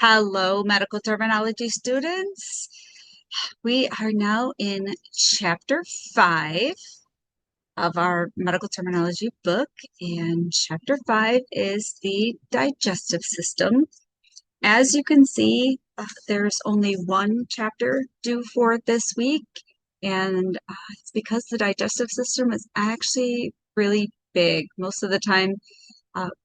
Hello, medical terminology students. We are now in chapter 5 of our medical terminology book, and chapter 5 is the digestive system. As you can see, there's only one chapter due for this week, and it's because the digestive system is actually really big. Most of the time,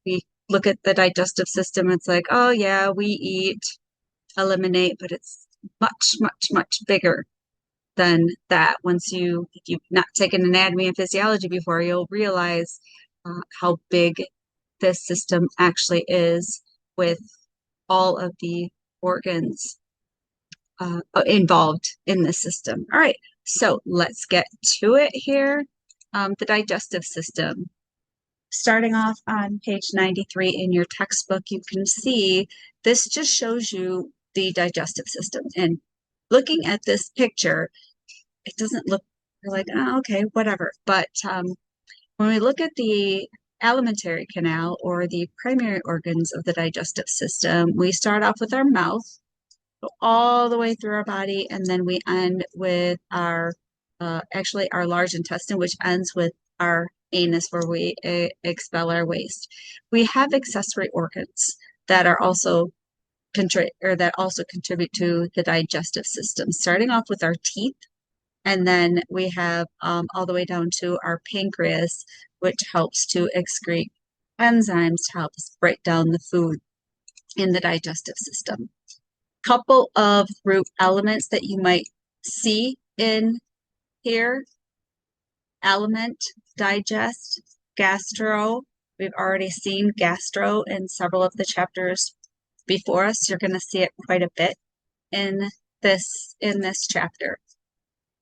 we look at the digestive system, it's like, oh yeah, we eat, eliminate, but it's much, much, much bigger than that. If you've not taken anatomy and physiology before, you'll realize how big this system actually is with all of the organs involved in the system. All right, so let's get to it here. The digestive system. Starting off on page 93 in your textbook, you can see this just shows you the digestive system. And looking at this picture, it doesn't look, you're like, oh, okay, whatever. But when we look at the alimentary canal or the primary organs of the digestive system, we start off with our mouth, go all the way through our body, and then we end with our our large intestine, which ends with our anus, where we expel our waste. We have accessory organs that are also contribute to the digestive system, starting off with our teeth, and then we have all the way down to our pancreas, which helps to excrete enzymes to help us break down the food in the digestive system. Couple of root elements that you might see in here: aliment, digest, gastro. We've already seen gastro in several of the chapters before us. You're going to see it quite a bit in this chapter.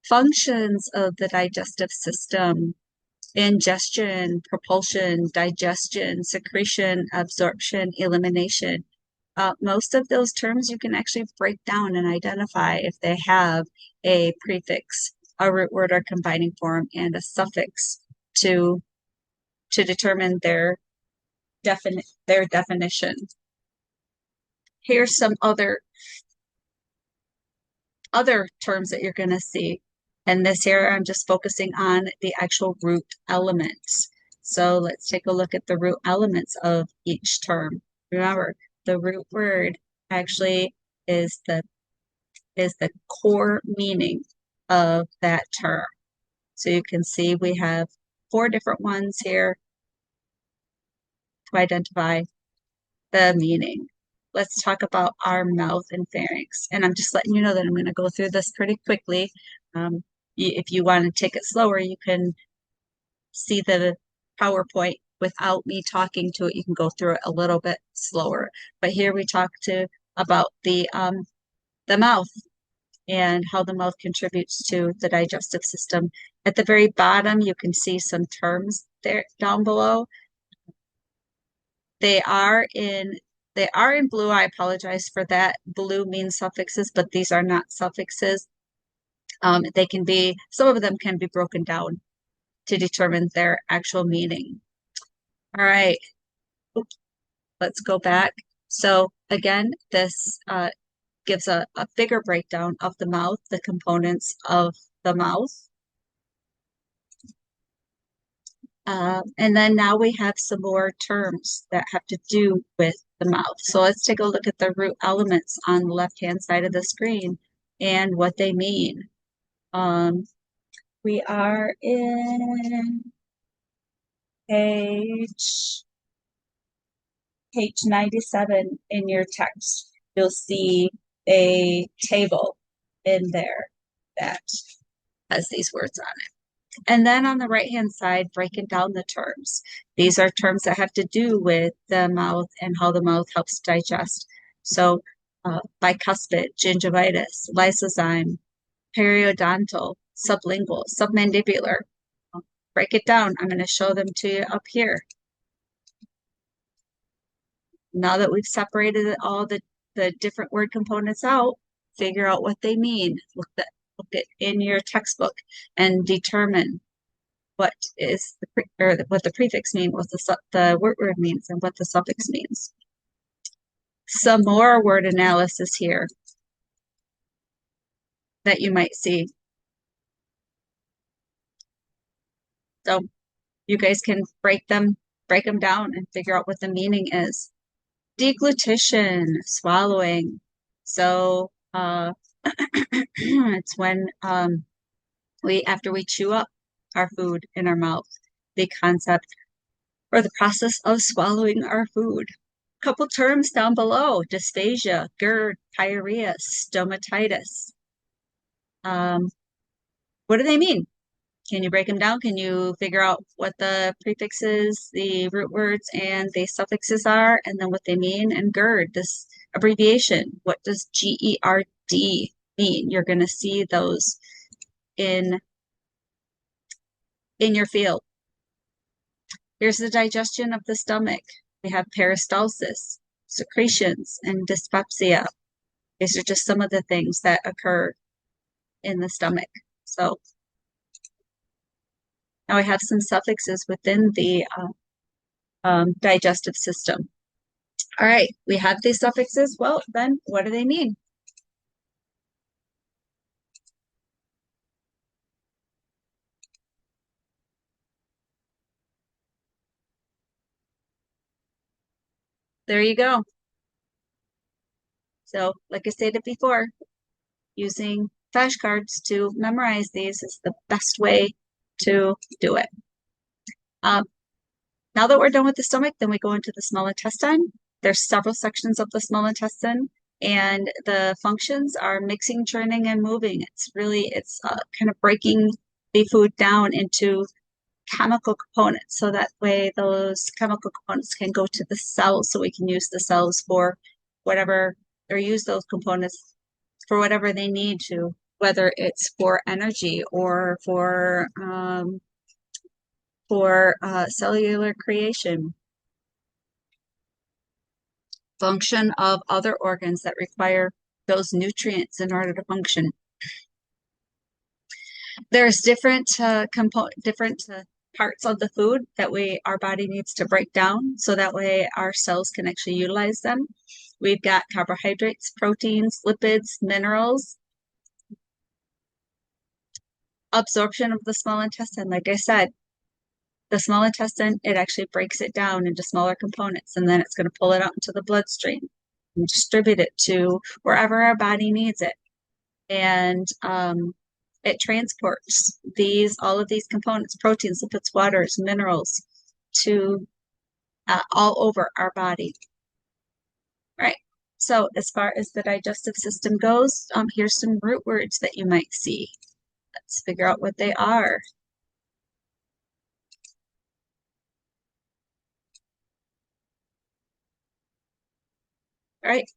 Functions of the digestive system: ingestion, propulsion, digestion, secretion, absorption, elimination. Most of those terms you can actually break down and identify if they have a prefix, a root word or combining form, and a suffix to determine their definition. Here's some other terms that you're going to see. And this here, I'm just focusing on the actual root elements. So let's take a look at the root elements of each term. Remember, the root word actually is the core meaning of that term. So you can see we have 4 different ones here to identify the meaning. Let's talk about our mouth and pharynx. And I'm just letting you know that I'm going to go through this pretty quickly. If you want to take it slower, you can see the PowerPoint without me talking to it. You can go through it a little bit slower. But here we talk about the mouth and how the mouth contributes to the digestive system. At the very bottom, you can see some terms there down below. They are in blue. I apologize for that. Blue means suffixes, but these are not suffixes. Some of them can be broken down to determine their actual meaning. All right. Oops. Let's go back. So again, this gives a bigger breakdown of the mouth, the components of the mouth. And then now we have some more terms that have to do with the mouth. So let's take a look at the root elements on the left-hand side of the screen and what they mean. We are in page 97 in your text. You'll see a table in there that has these words on it. And then on the right-hand side, breaking down the terms. These are terms that have to do with the mouth and how the mouth helps digest. So bicuspid, gingivitis, lysozyme, periodontal, sublingual, submandibular. Break it down. I'm going to show them to you up here. Now that we've separated all the different word components out, figure out what they mean. Look it in your textbook and determine what the prefix means, what the word means, and what the suffix means. Some more word analysis here that you might see. So you guys can break them down and figure out what the meaning is. Deglutition, swallowing. So it's when after we chew up our food in our mouth, the concept or the process of swallowing our food. Couple terms down below: dysphagia, GERD, pyorrhea, stomatitis. What do they mean? Can you break them down? Can you figure out what the prefixes, the root words, and the suffixes are, and then what they mean? And GERD, this abbreviation, what does GERD mean? You're going to see those in your field. Here's the digestion of the stomach. We have peristalsis, secretions, and dyspepsia. These are just some of the things that occur in the stomach. So now I have some suffixes within the digestive system. All right, we have these suffixes. Well, then what do they mean? There you go. So, like I stated before, using flashcards to memorize these is the best way to do it. Now that we're done with the stomach, then we go into the small intestine. There's several sections of the small intestine, and the functions are mixing, churning, and moving. It's kind of breaking the food down into chemical components, so that way those chemical components can go to the cells, so we can use the cells for whatever, or use those components for whatever they need to, whether it's for energy or for cellular creation. Function of other organs that require those nutrients in order to function. There's different parts of the food that our body needs to break down, so that way our cells can actually utilize them. We've got carbohydrates, proteins, lipids, minerals. Absorption of the small intestine, like I said, the small intestine, it actually breaks it down into smaller components, and then it's going to pull it out into the bloodstream and distribute it to wherever our body needs it. And it transports all of these components, proteins, lipids, waters, minerals, to all over our body. Right. So as far as the digestive system goes, here's some root words that you might see. Let's figure out what they are. All right,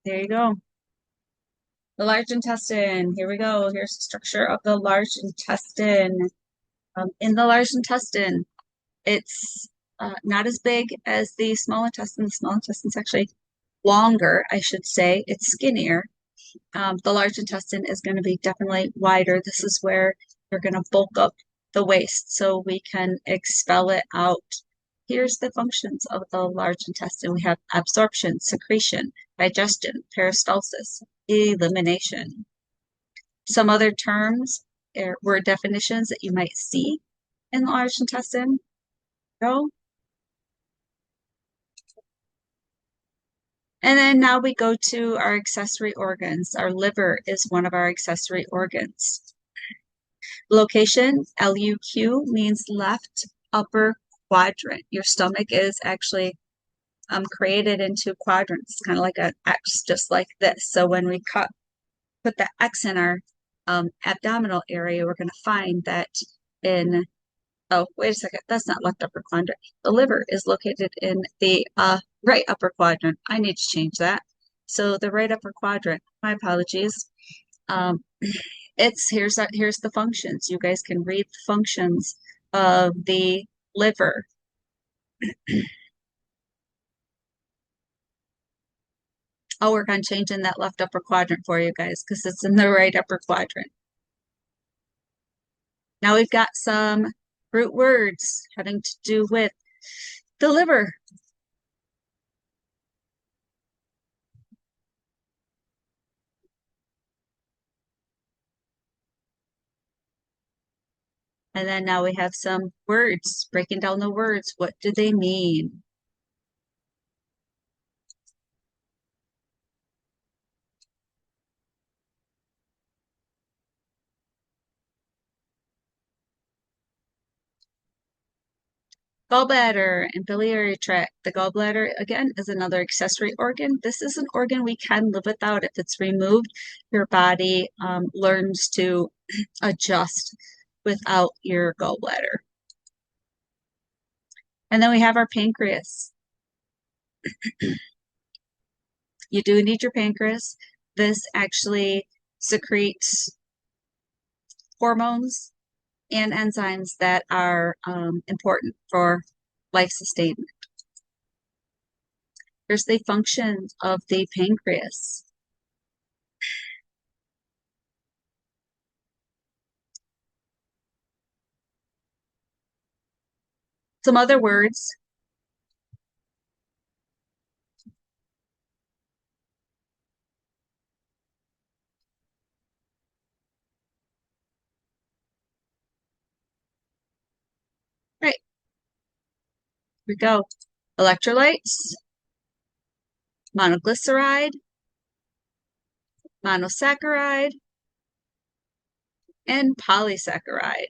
there you go. The large intestine. Here we go. Here's the structure of the large intestine. In the large intestine, it's not as big as the small intestine. The small intestine is actually longer, I should say. It's skinnier. The large intestine is going to be definitely wider. This is where you're going to bulk up the waste so we can expel it out. Here's the functions of the large intestine. We have absorption, secretion, digestion, peristalsis, elimination. Some other terms or word definitions that you might see in the large intestine. Go. And then now we go to our accessory organs. Our liver is one of our accessory organs. Location, LUQ, means left upper quadrant. Your stomach is actually created into quadrants. It's kind of like an X, just like this. So when we put the X in our abdominal area, we're going to find that oh, wait a second, that's not left upper quadrant. The liver is located in the right upper quadrant. I need to change that. So the right upper quadrant, my apologies. Here's the functions. You guys can read the functions of the liver. I'll work on changing that left upper quadrant for you guys because it's in the right upper quadrant. Now we've got some root words having to do with the liver. And then now we have some words, breaking down the words. What do they mean? Gallbladder and biliary tract. The gallbladder, again, is another accessory organ. This is an organ we can live without. If it's removed, your body learns to adjust without your gallbladder. And then we have our pancreas. You do need your pancreas. This actually secretes hormones and enzymes that are important for life sustainment. Here's the function of the pancreas. Some other words. Right, here we go. Electrolytes, monoglyceride, monosaccharide, and polysaccharide.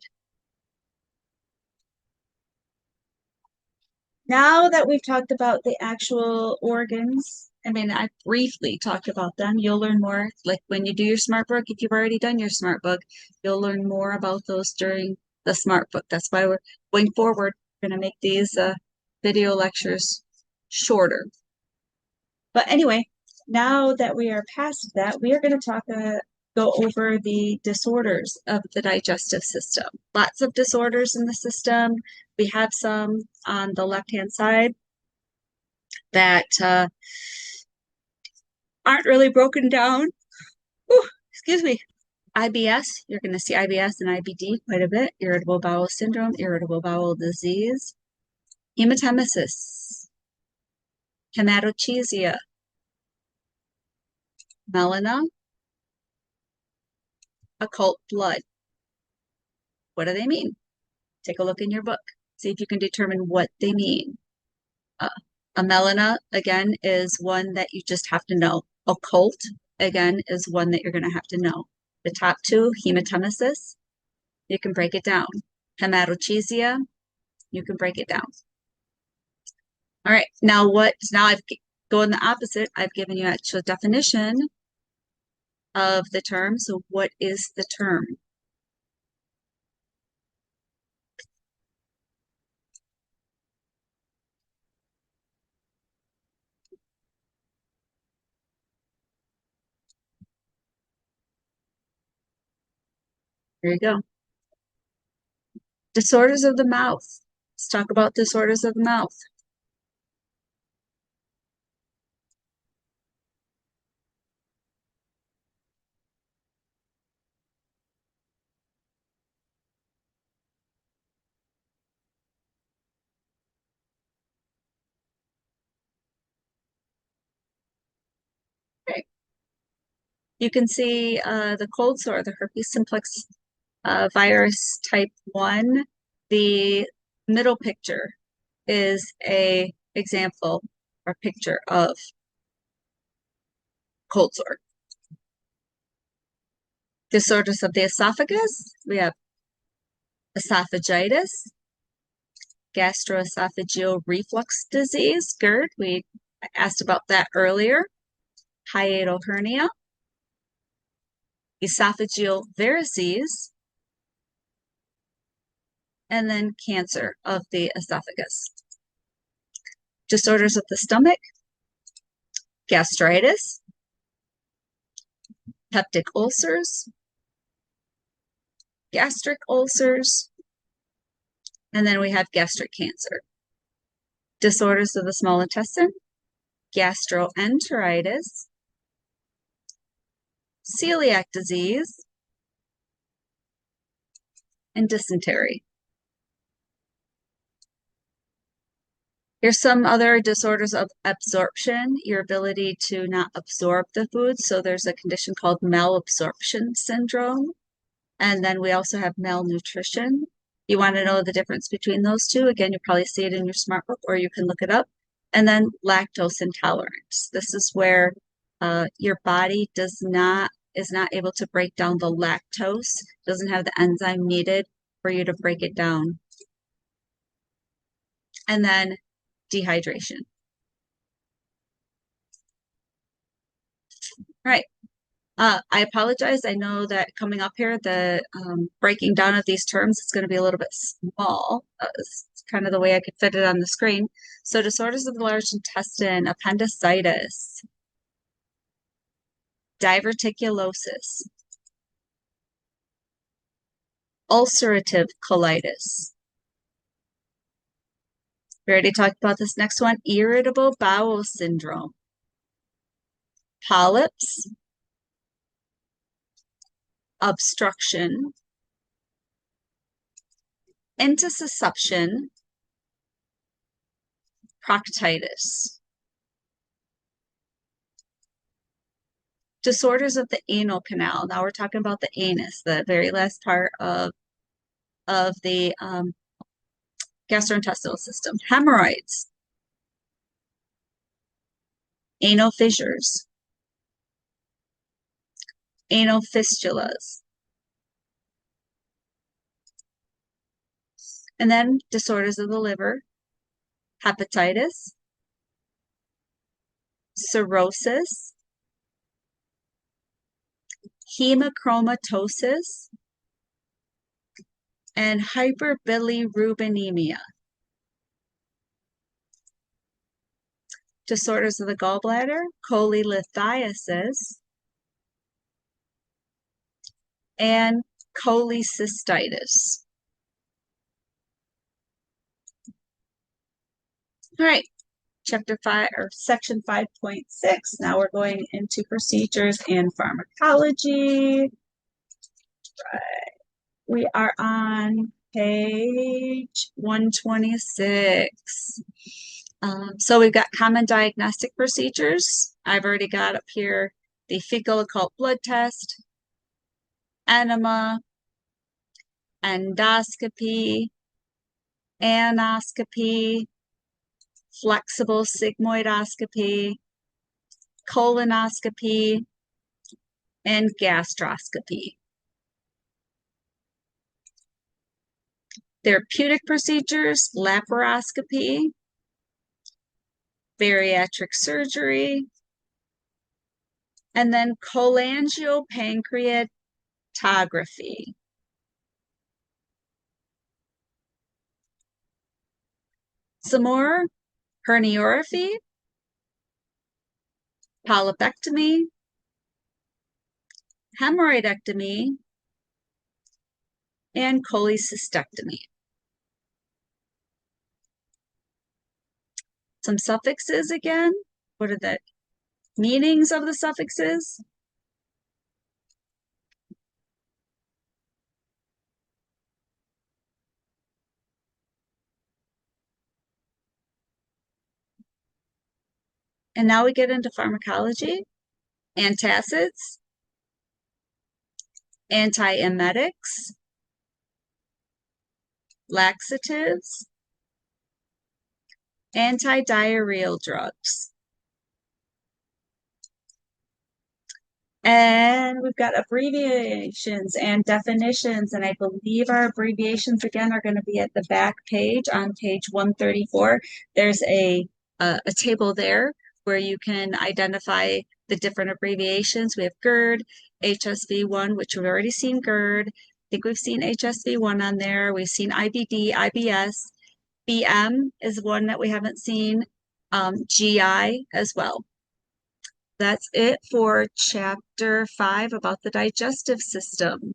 Now that we've talked about the actual organs, I mean, I briefly talked about them. You'll learn more. Like when you do your smart book, if you've already done your smart book, you'll learn more about those during the smart book. That's why we're going forward. We're going to make these video lectures shorter. But anyway, now that we are past that, we are going to go over the disorders of the digestive system. Lots of disorders in the system. We have some on the left-hand side that aren't really broken down. Ooh, excuse me. IBS, you're going to see IBS and IBD quite a bit. Irritable bowel syndrome, irritable bowel disease, hematemesis, hematochezia, melena, occult blood. What do they mean? Take a look in your book. See if you can determine what they mean. Uh, a melena, again, is one that you just have to know. Occult, again, is one that you're going to have to know. The top two, hematemesis, you can break it down. Hematochezia, you can break it down. All right, now I've going the opposite. I've given you actual definition of the term. So what is the term? There you go. Disorders of the mouth. Let's talk about disorders of the mouth. Okay. You can see the cold sore, the herpes simplex virus type 1. The middle picture is a example or picture of cold sore. Disorders of the esophagus, we have esophagitis, gastroesophageal reflux disease, GERD, we asked about that earlier, hiatal hernia, esophageal varices, and then cancer of the esophagus. Disorders of the stomach, gastritis, peptic ulcers, gastric ulcers, and then we have gastric cancer. Disorders of the small intestine, gastroenteritis, celiac disease, and dysentery. Here's some other disorders of absorption, your ability to not absorb the food. So there's a condition called malabsorption syndrome. And then we also have malnutrition. You want to know the difference between those two? Again, you probably see it in your smart book or you can look it up. And then lactose intolerance. This is where your body is not able to break down the lactose, doesn't have the enzyme needed for you to break it down. And then dehydration. All right. I apologize. I know that coming up here, the breaking down of these terms is going to be a little bit small. It's kind of the way I could fit it on the screen. So disorders of the large intestine, appendicitis, diverticulosis, ulcerative colitis. We already talked about this next one, irritable bowel syndrome, polyps, obstruction, intussusception, proctitis. Disorders of the anal canal. Now we're talking about the anus, the very last part of the gastrointestinal system. Hemorrhoids, anal fissures, anal fistulas. And then disorders of the liver, hepatitis, cirrhosis, hemochromatosis, and hyperbilirubinemia. Disorders of the gallbladder, cholelithiasis, and cholecystitis. All right, chapter 5 or section 5.6. Now we're going into procedures and pharmacology. Right. We are on page 126. So we've got common diagnostic procedures. I've already got up here the fecal occult blood test, enema, endoscopy, anoscopy, flexible sigmoidoscopy, colonoscopy, and gastroscopy. Therapeutic procedures, laparoscopy, bariatric surgery, and then cholangiopancreatography. Some more, herniorrhaphy, polypectomy, hemorrhoidectomy, and cholecystectomy. Some suffixes again. What are the meanings of the suffixes? And now we get into pharmacology. Antacids, antiemetics, laxatives, antidiarrheal drugs. And we've got abbreviations and definitions, and I believe our abbreviations again are going to be at the back page on page 134. There's a table there where you can identify the different abbreviations. We have GERD, HSV1, which we've already seen GERD. I think we've seen HSV1 on there. We've seen IBD, IBS. BM is one that we haven't seen. GI as well. That's it for chapter 5 about the digestive system.